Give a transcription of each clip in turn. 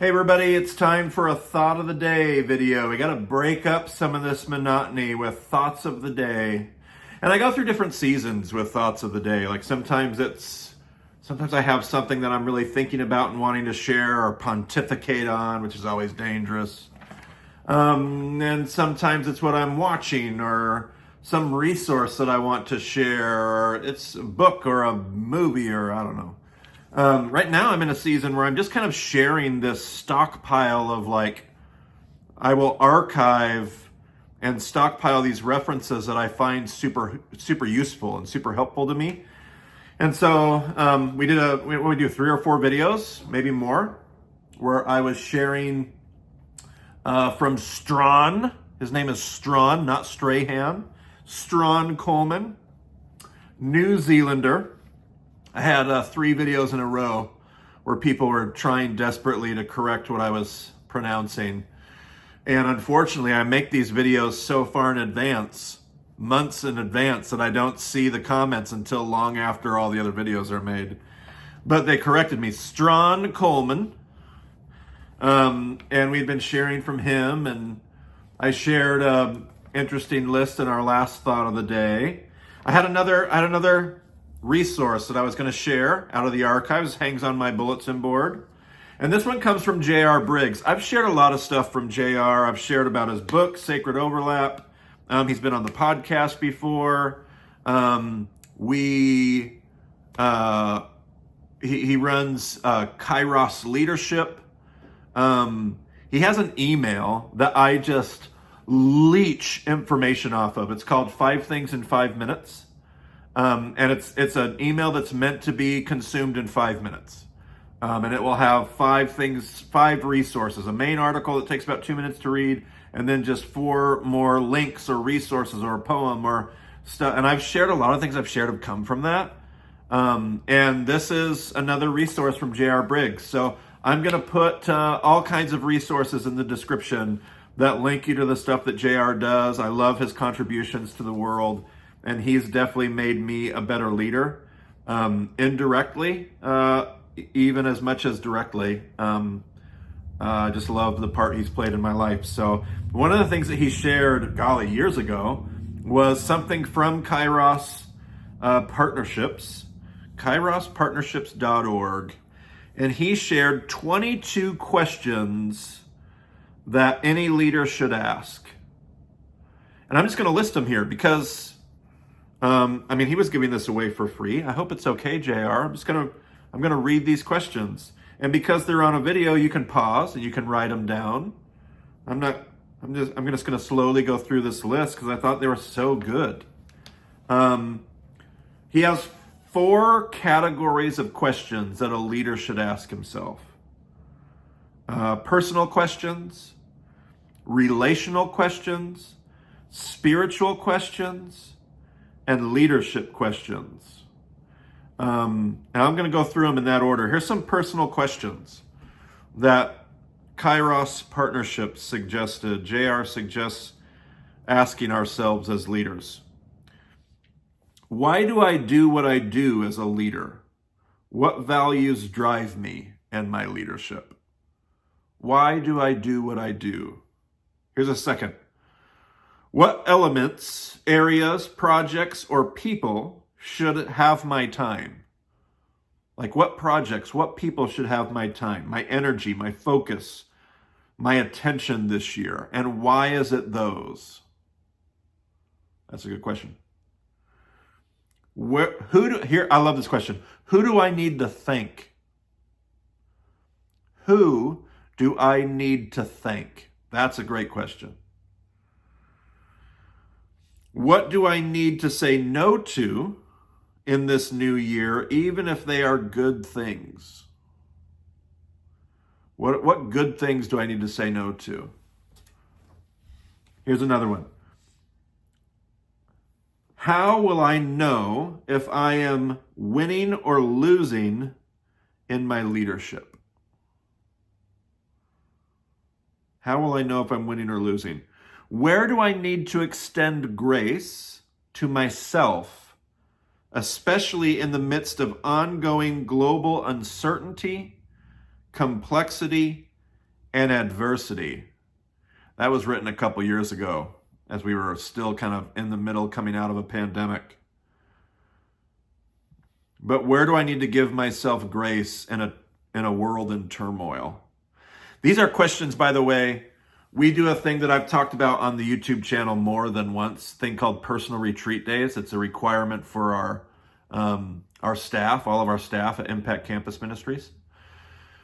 Hey everybody, it's time for a Thought of the Day video. We got to break up some of this monotony with thoughts of the day. And I go through different seasons with thoughts of the day. Like sometimes I have something that I'm really thinking about and wanting to share or pontificate on, which is always dangerous. And sometimes it's what I'm watching or some resource that I want to share, or it's a book or a movie, or I don't know. Right now I'm in a season where I'm just kind of sharing this stockpile of I will archive and stockpile these references that I find super useful and super helpful to me. And so we do 3 or 4 videos, maybe more, where I was sharing from Strawn. His name is Strawn, not Strahan. Strawn Coleman, New Zealander. I had 3 videos in a row where people were trying desperately to correct what I was pronouncing. And unfortunately, I make these videos so far in advance, months in advance, that I don't see the comments until long after all the other videos are made. But they corrected me. Strawn Coleman. And we'd been sharing from him, and I shared an interesting list in our last thought of the day. I had another resource that I was going to share out of the archives, hangs on my bulletin board. And this one comes from JR Briggs. I've shared a lot of stuff from JR. I've shared about his book, Sacred Overlap. He's been on the podcast before. He runs Kairos Leadership. He has an email that I just leech information off of. It's called 5 Things in 5 Minutes. And it's an email that's meant to be consumed in 5 minutes. And it will have 5 resources, a main article that takes about 2 minutes to read, and then just 4 more links or resources or a poem or stuff. And I've shared a lot of things I've shared have come from that. And this is another resource from JR Briggs. So I'm going to put all kinds of resources in the description that link you to the stuff that JR does. I love his contributions to the world. And he's definitely made me a better leader, indirectly, even as much as directly. I just love the part he's played in my life. So one of the things that he shared, years ago, was something from Kairos Partnerships, kairospartnerships.org. And he shared 22 questions that any leader should ask. And I'm just going to list them here because he was giving this away for free. I hope it's okay, JR. I'm going to read these questions. And because they're on a video, you can pause and you can write them down. I'm just going to slowly go through this list because I thought they were so good. He has 4 categories of questions that a leader should ask himself. Personal questions, relational questions, spiritual questions, and leadership questions. And I'm going to go through them in that order. Here's some personal questions that Kairos Partnerships suggested. JR suggests asking ourselves as leaders. Why do I do what I do as a leader? What values drive me and my leadership? Why do I do what I do? Here's a second. What elements, areas, projects, or people should have my time? Like what projects, what people should have my time, my energy, my focus, my attention this year? And why is it those? That's a good question. I love this question. Who do I need to thank? Who do I need to thank? That's a great question. What do I need to say no to in this new year, even if they are good things? What good things do I need to say no to? Here's another one. How will I know if I am winning or losing in my leadership? How will I know if I'm winning or losing? Where do I need to extend grace to myself, especially in the midst of ongoing global uncertainty, complexity, and adversity. That was written a couple years ago as we were still kind of in the middle coming out of a pandemic. But where do I need to give myself grace in a world in turmoil? These are questions, by the way. We do a thing that I've talked about on the YouTube channel more than once, a thing called personal retreat days. It's a requirement for our staff, all of our staff at Impact Campus Ministries.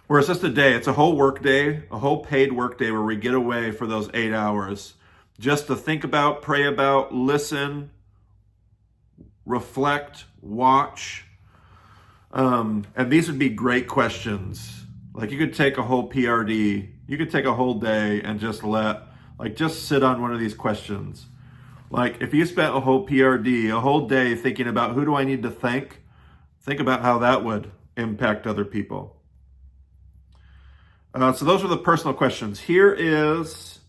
Where it's just a day, it's a whole work day, a whole paid work day where we get away for those 8 hours just to think about, pray about, listen, reflect, watch. And these would be great questions. Like you could take a whole PRD, you could take a whole day and just just sit on one of these questions. Like if you spent a whole PRD, a whole day thinking about who do I need to thank, think about how that would impact other people. So those are the personal questions. Here is,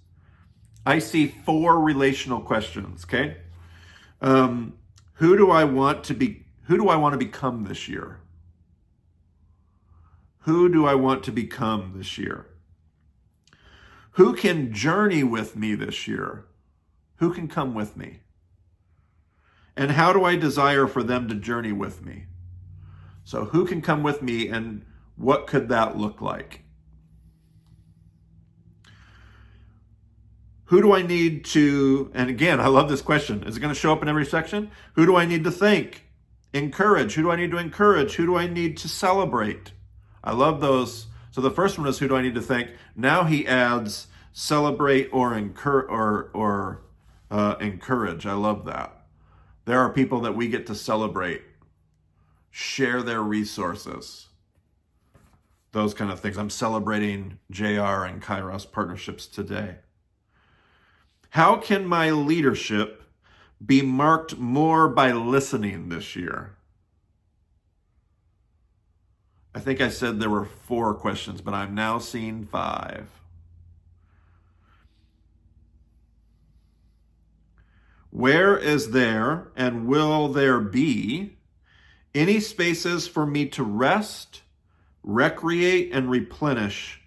I see 4 relational questions, okay? Who do I want to become this year? Who do I want to become this year? Who can journey with me this year? Who can come with me? And how do I desire for them to journey with me? So who can come with me and what could that look like? Who do I need to, and again, I love this question. Is it going to show up in every section? Who do I need to thank? Encourage. Who do I need to encourage? Who do I need to celebrate? I love those. So the first one is who do I need to thank? Now he adds celebrate or encourage. I love that. There are people that we get to celebrate, share their resources, those kind of things. I'm celebrating JR and Kairos Partnerships today. How can my leadership be marked more by listening this year? I think I said there were 4 questions, but I'm now seeing 5. Where is there and will there be any spaces for me to rest, recreate, and replenish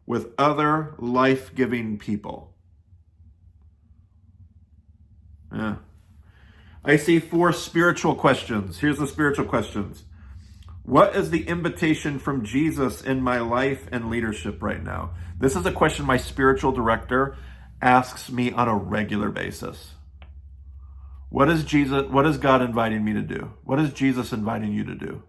with other life-giving people? Yeah. I see 4 spiritual questions. Here's the spiritual questions. What is the invitation from Jesus in my life and leadership right now? This is a question my spiritual director asks me on a regular basis. What is God inviting me to do? What is Jesus inviting you to do?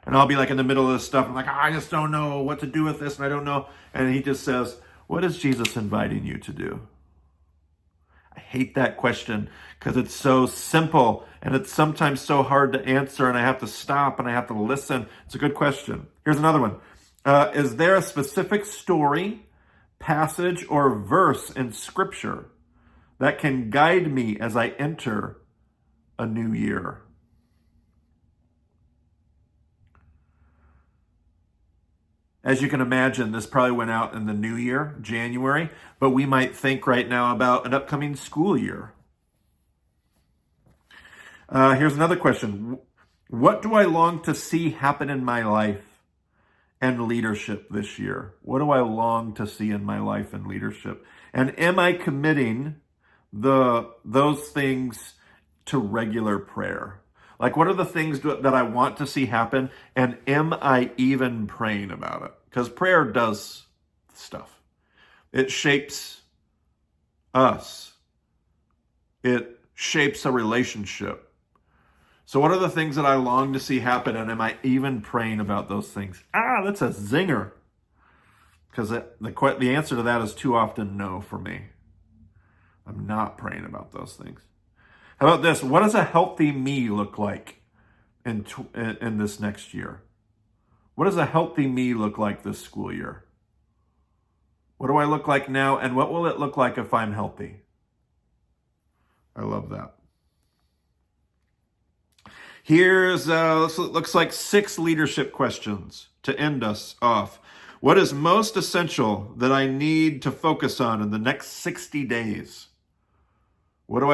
And I'll be like in the middle of this stuff. I'm like, I just don't know what to do with this and I don't know. And he just says, what is Jesus inviting you to do? I hate that question because it's so simple and it's sometimes so hard to answer and I have to stop and I have to listen. It's a good question. Here's another one. Is there a specific story, passage, or verse in Scripture that can guide me as I enter a new year? As you can imagine, this probably went out in the new year, January, but we might think right now about an upcoming school year. Here's another question. What do I long to see happen in my life and leadership this year? What do I long to see in my life and leadership? And am I committing those things to regular prayer? Like, what are the things that I want to see happen? And am I even praying about it? Because prayer does stuff. It shapes us. It shapes a relationship. So what are the things that I long to see happen? And am I even praying about those things? That's a zinger. Because the answer to that is too often no for me. I'm not praying about those things. How about this? What does a healthy me look like in this next year? What does a healthy me look like this school year? What do I look like now? And what will it look like if I'm healthy? I love that. Here's, looks like 6 leadership questions to end us off. What is most essential that I need to focus on in the next 60 days? What do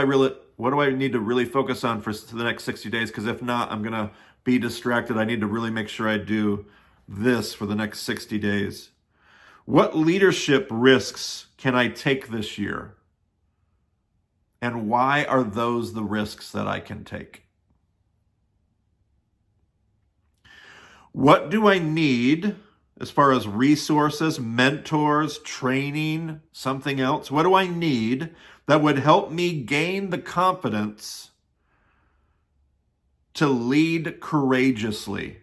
I need to really focus on for the next 60 days? Because if not, I'm going to be distracted. I need to really make sure I do this for the next 60 days. What leadership risks can I take this year? And why are those the risks that I can take? What do I need as far as resources, mentors, training, something else? What do I need that would help me gain the confidence to lead courageously?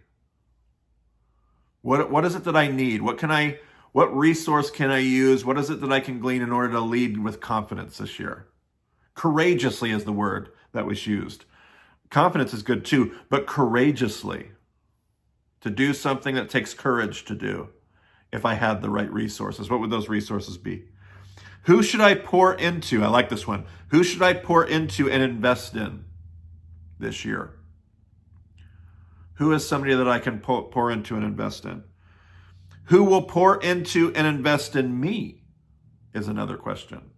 What is it that I need? What resource can I use? What is it that I can glean in order to lead with confidence this year? Courageously is the word that was used. Confidence is good too, but courageously. To do something that takes courage to do. If I had the right resources, what would those resources be? Who should I pour into? I like this one. Who should I pour into and invest in this year? Who is somebody that I can pour into and invest in? Who will pour into and invest in me is another question.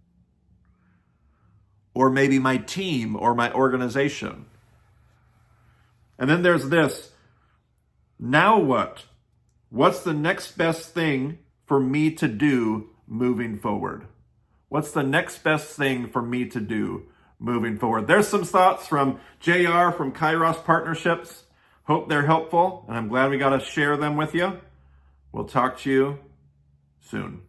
Or maybe my team or my organization. And then there's this. Now what? What's the next best thing for me to do moving forward? What's the next best thing for me to do moving forward? There's some thoughts from JR from Kairos Partnerships. Hope they're helpful, and I'm glad we got to share them with you. We'll talk to you soon.